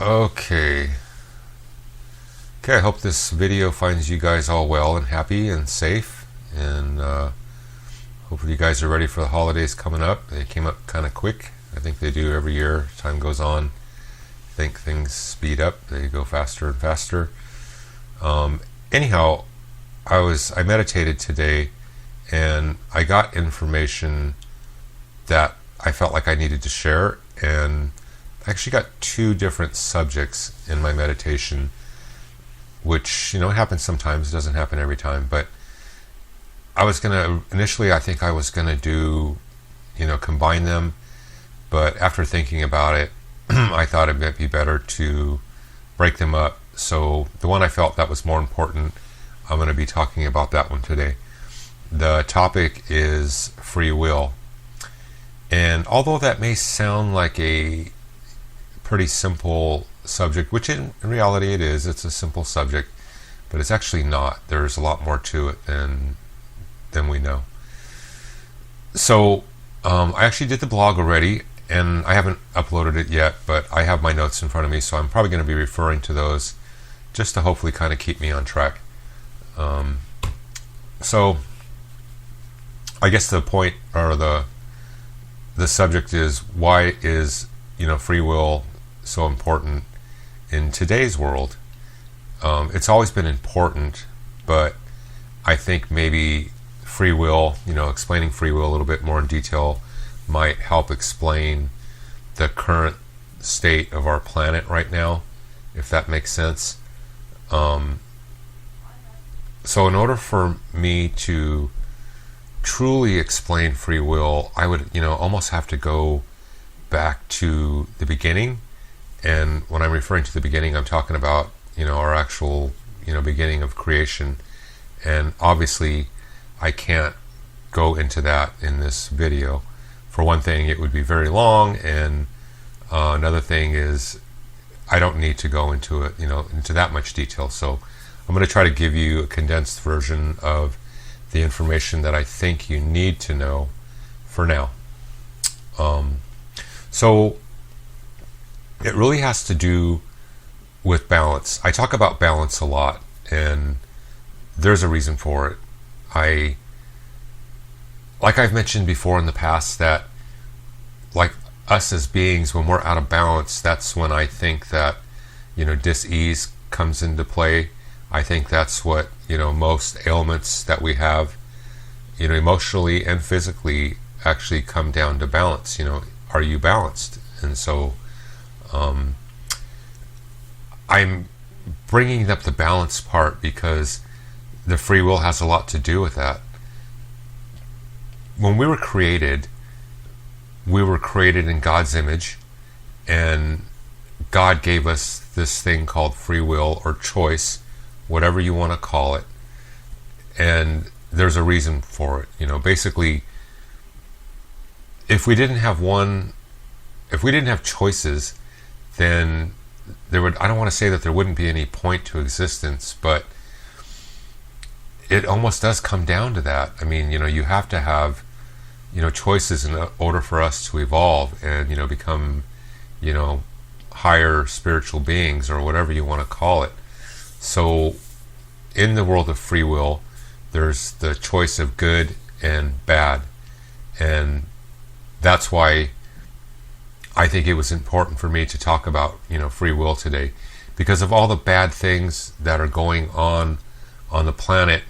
Okay. Okay, I hope this video finds you guys all well and happy and safe. And hopefully you guys are ready for the holidays coming up. They came up kind of quick. I think they do every year. Time goes on. I think things speed up. They go faster and faster. Anyhow, I meditated today and I got information that I felt like I needed to share, and I actually got two different subjects in my meditation, which, happens sometimes, doesn't happen every time, but initially I think I was gonna do, combine them, but after thinking about it, I thought it might be better to break them up. So the one I felt that was more important, I'm going to be talking about that one today. The topic is free will. And although that may sound like a pretty simple subject, which in reality it is, it's a simple subject, but it's actually not. There's a lot more to it than we know. So I actually did the blog already, and I haven't uploaded it yet, but I have my notes in front of me, so I'm probably going to be referring to those just to hopefully kind of keep me on track. So I guess the point, or the subject is, why is free will so important in today's world? It's always been important, but I think maybe free will, explaining free will a little bit more in detail might help explain the current state of our planet right now, if that makes sense. So in order for me to truly explain free will, I would, almost have to go back to the beginning. And when I'm referring to the beginning, I'm talking about, our actual, beginning of creation. And obviously, I can't go into that in this video. For one thing, it would be very long, and another thing is I don't need to go into it, into that much detail. So I'm going to try to give you a condensed version of the information that I think you need to know for now. So it really has to do with balance. I talk about balance a lot, and there's a reason for it. Like I've mentioned before in the past, that like us as beings, when we're out of balance, that's when I think that, dis-ease comes into play. I think that's what, most ailments that we have, emotionally and physically, actually come down to balance. Are you balanced? And so I'm bringing up the balance part because the free will has a lot to do with that. When we were created in God's image, and God gave us this thing called free will or choice, whatever you want to call it, and there's a reason for it. Basically, if we didn't have choices, then I don't want to say that there wouldn't be any point to existence, but it almost does come down to that. I mean, you have to have, choices in order for us to evolve and, become, higher spiritual beings, or whatever you want to call it. So in the world of free will, there's the choice of good and bad. And that's why I think it was important for me to talk about, free will today, because of all the bad things that are going on the planet.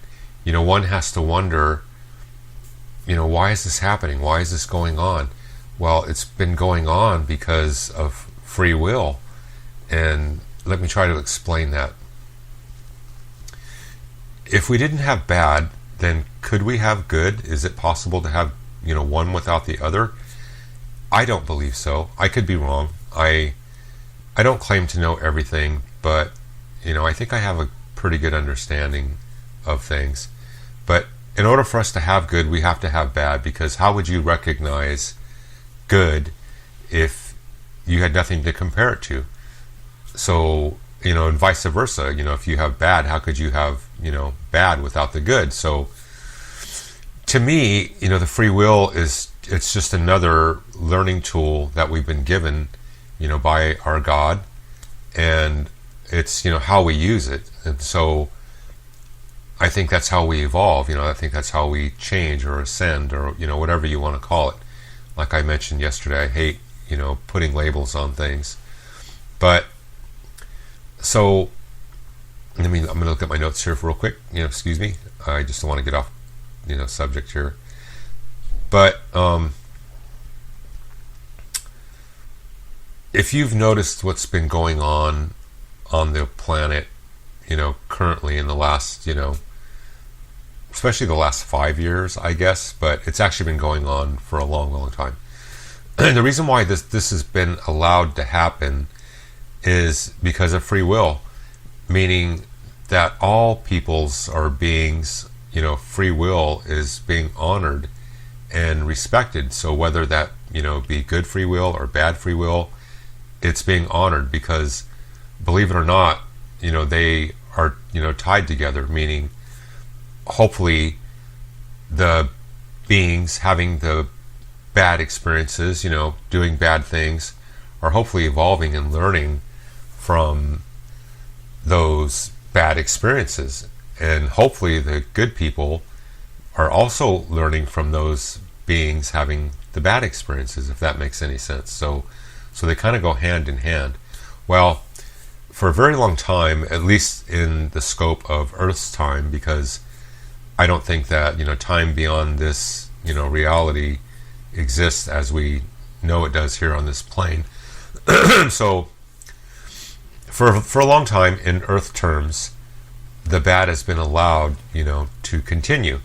One has to wonder, why is this happening? Why is this going on? Well, it's been going on because of free will. And let me try to explain that. If we didn't have bad, then could we have good? Is it possible to have, one without the other? I don't believe so. I could be wrong. I don't claim to know everything, but, I think I have a pretty good understanding of things. But in order for us to have good, we have to have bad, because how would you recognize good if you had nothing to compare it to? So, and vice versa, if you have bad, how could you have, bad without the good? So to me, the free will it's just another learning tool that we've been given, by our God, and it's, how we use it. And so I think that's how we evolve. I think that's how we change or ascend, or whatever you want to call it. Like I mentioned yesterday, I hate putting labels on things. But so I'm going to look at my notes here real quick. Excuse me. I just don't want to get off subject here. But if you've noticed what's been going on the planet, currently in the last, especially the last 5 years, I guess, but it's actually been going on for a long, long time. And the reason why this has been allowed to happen is because of free will, meaning that all peoples or beings, free will is being honored and respected. So whether that, be good free will or bad free will, it's being honored because, believe it or not, they are, tied together, meaning hopefully the beings having the bad experiences, doing bad things, are hopefully evolving and learning from those bad experiences. And hopefully the good people are also learning from those beings having the bad experiences, if that makes any sense. So they kind of go hand in hand. Well, for a very long time, at least in the scope of Earth's time, because I don't think that time beyond this reality exists as we know it does here on this plane. So for a long time in Earth terms, the bad has been allowed to continue,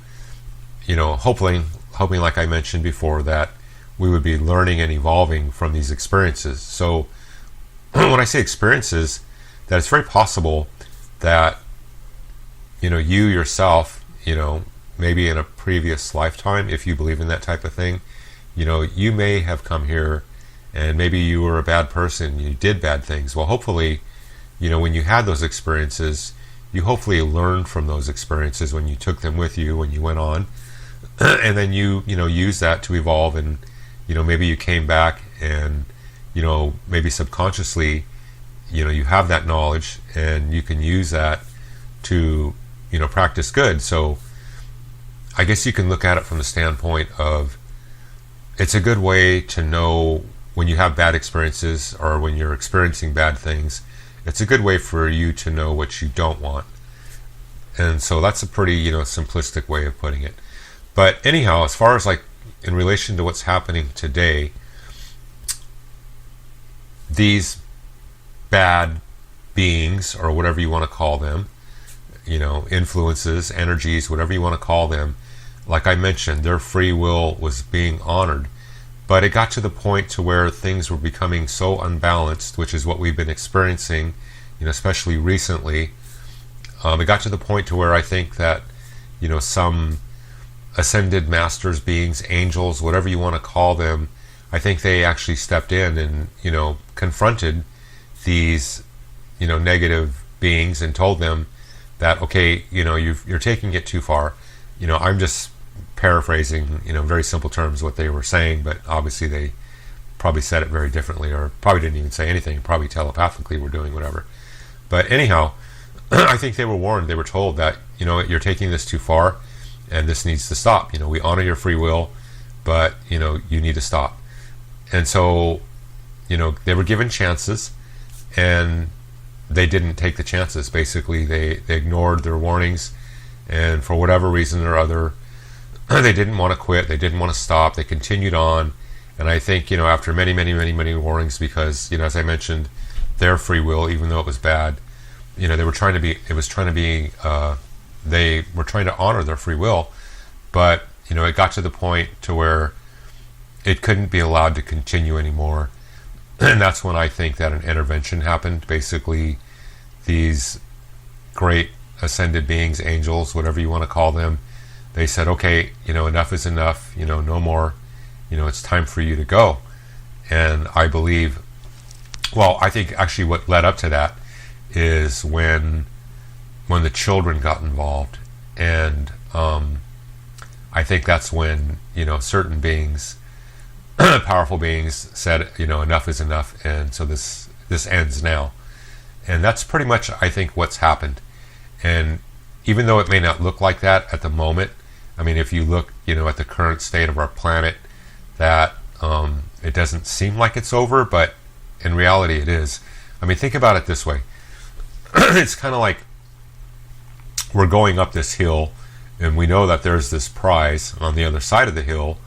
hoping like I mentioned before, that we would be learning and evolving from these experiences. So when I say experiences, that it's very possible that you yourself, maybe in a previous lifetime, if you believe in that type of thing, you may have come here and maybe you were a bad person, you did bad things. Well, hopefully, when you had those experiences, you hopefully learned from those experiences when you took them with you when you went on, and then you use that to evolve, and maybe you came back and maybe subconsciously you have that knowledge and you can use that to practice good. So I guess you can look at it from the standpoint of, it's a good way to know when you have bad experiences or when you're experiencing bad things. It's a good way for you to know what you don't want. And so that's a pretty simplistic way of putting it. But anyhow, as far as like in relation to what's happening today, these bad beings, or whatever you want to call them, influences, energies, whatever you want to call them, like I mentioned, their free will was being honored. But it got to the point to where things were becoming so unbalanced, which is what we've been experiencing, especially recently. It got to the point to where I think that, some ascended masters, beings, angels, whatever you want to call them, I think they actually stepped in and, confronted these, negative beings and told them that, okay, you're taking it too far. I'm just paraphrasing, in very simple terms what they were saying, but obviously they probably said it very differently, or probably didn't even say anything, probably telepathically were doing whatever. But anyhow, I think they were warned, they were told that, you're taking this too far and this needs to stop. We honor your free will, but, you need to stop. And so, they were given chances and they didn't take the chances. Basically, they ignored their warnings, and for whatever reason or other, they didn't want to quit, they didn't want to stop, they continued on. And I think, after many, many, many, many warnings, because, as I mentioned, their free will, even though it was bad, they were trying to be, they were trying to honor their free will, but, it got to the point to where it couldn't be allowed to continue anymore. And that's when I think that an intervention happened. Basically, these great ascended beings, angels, whatever you want to call them, they said, okay, enough is enough, no more, it's time for you to go. And I believe, well, I think actually what led up to that is when the children got involved. And I think that's when, certain beings, powerful beings said, enough is enough, and so this ends now. And that's pretty much, I think, what's happened. And even though it may not look like that at the moment, I mean, if you look, at the current state of our planet, that it doesn't seem like it's over, but in reality it is. I mean, think about it this way. It's kind of like we're going up this hill, and we know that there's this prize on the other side of the hill,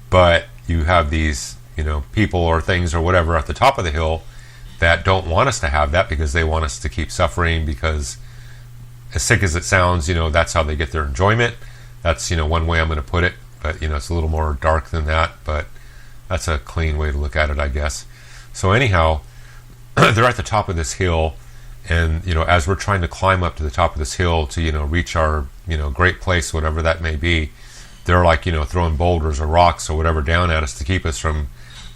but you have these, people or things or whatever at the top of the hill that don't want us to have that, because they want us to keep suffering, because as sick as it sounds, that's how they get their enjoyment. That's, one way I'm going to put it, but, it's a little more dark than that, but that's a clean way to look at it, I guess. So anyhow, they're at the top of this hill, and, as we're trying to climb up to the top of this hill to, reach our, great place, whatever that may be, they're like, throwing boulders or rocks or whatever down at us to keep us from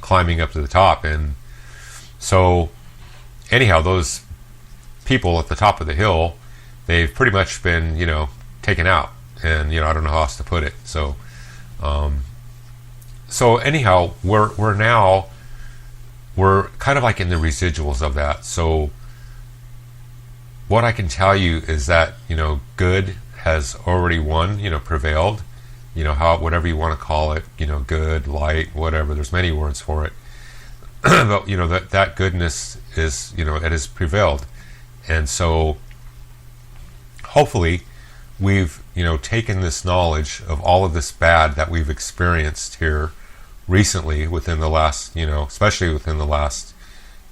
climbing up to the top. And so anyhow, those people at the top of the hill, they've pretty much been, taken out. And, I don't know how else to put it. So, anyhow, we're kind of like in the residuals of that. So what I can tell you is that, good has already won, prevailed, whatever you want to call it, good, light, whatever, there's many words for it. But, that goodness is, it has prevailed. And so hopefully we've, taken this knowledge of all of this bad that we've experienced here recently within the last, especially within the last,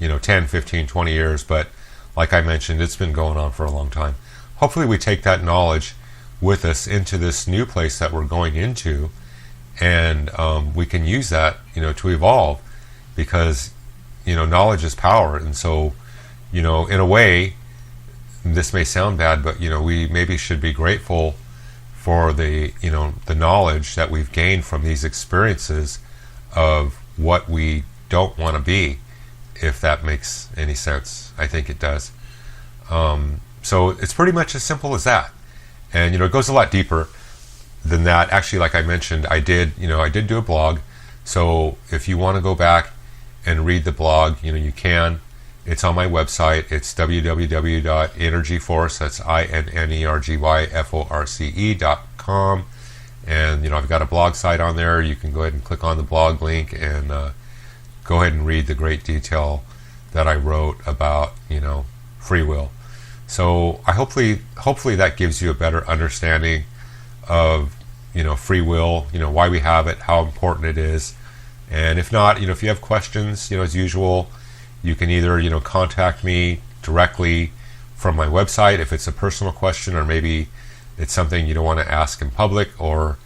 10, 15, 20 years. But like I mentioned, it's been going on for a long time. Hopefully we take that knowledge with us into this new place that we're going into, and we can use that, to evolve, because, knowledge is power. And so, in a way, this may sound bad, but, we maybe should be grateful for the, the knowledge that we've gained from these experiences of what we don't want to be, if that makes any sense. I think it does. So it's pretty much as simple as that. And, it goes a lot deeper than that. Actually, like I mentioned, I did do a blog. So if you want to go back and read the blog, you can. It's on my website. It's www.energyforce, that's INNERGYFORCE.com. And, I've got a blog site on there. You can go ahead and click on the blog link and go ahead and read the great detail that I wrote about, free will. So hopefully that gives you a better understanding of, free will, why we have it, how important it is. And if not, if you have questions, as usual, you can either, contact me directly from my website if it's a personal question, or maybe it's something you don't want to ask in public, or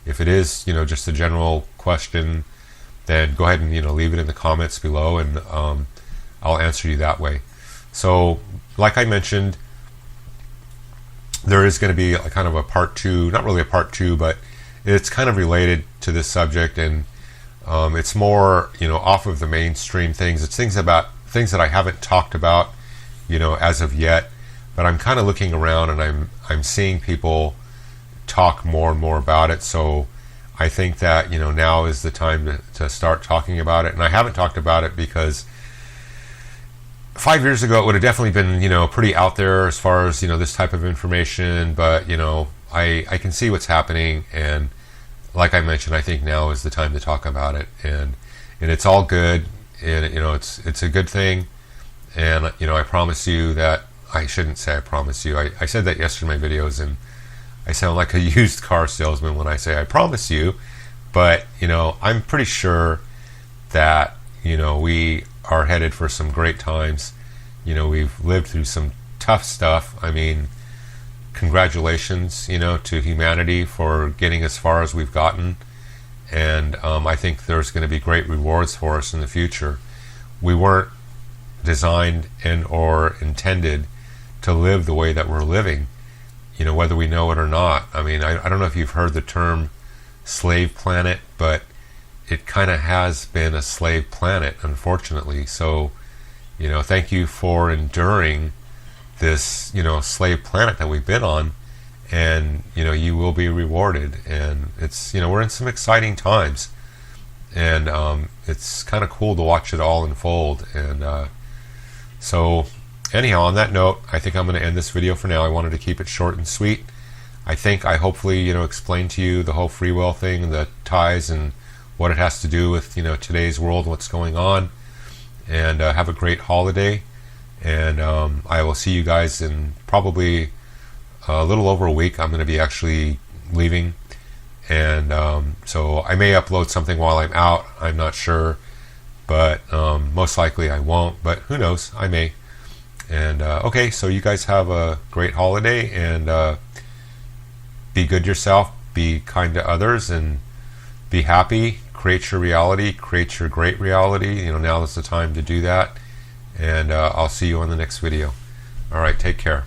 if it is, just a general question, then go ahead and, leave it in the comments below, and I'll answer you that way. So, like I mentioned, there is going to be a kind of a part two, not really a part two, but it's kind of related to this subject, and it's more, off of the mainstream things. It's things that I haven't talked about, as of yet. But I'm kind of looking around, and I'm seeing people talk more and more about it. So I think that, now is the time to start talking about it. And I haven't talked about it because 5 years ago it would have definitely been, pretty out there as far as, this type of information. But, I can see what's happening, and like I mentioned, I think now is the time to talk about it, and it's all good, and it's a good thing. And I promise you that, I shouldn't say I promise you. I said that yesterday in my videos, and I sound like a used car salesman when I say I promise you. But I'm pretty sure that we are headed for some great times. We've lived through some tough stuff. I mean, congratulations, to humanity for getting as far as we've gotten. And I think there's going to be great rewards for us in the future. We weren't designed and or intended to live the way that we're living, whether we know it or not. I mean, I don't know if you've heard the term slave planet, but it kind of has been a slave planet, unfortunately. So, thank you for enduring this, slave planet that we've been on, and, you will be rewarded. And it's, we're in some exciting times, and it's kind of cool to watch it all unfold. And so anyhow, on that note, I think I'm going to end this video for now. I wanted to keep it short and sweet. I hopefully, explained to you the whole free will thing, the ties, and what it has to do with, today's world, what's going on. And have a great holiday. And I will see you guys in probably a little over a week. I'm going to be actually leaving. And so I may upload something while I'm out. I'm not sure. But most likely I won't. But who knows? I may. And okay, so you guys have a great holiday. And be good yourself. Be kind to others. And be happy. Create your reality. Create your great reality. Now is the time to do that. And I'll see you on the next video. All right, take care.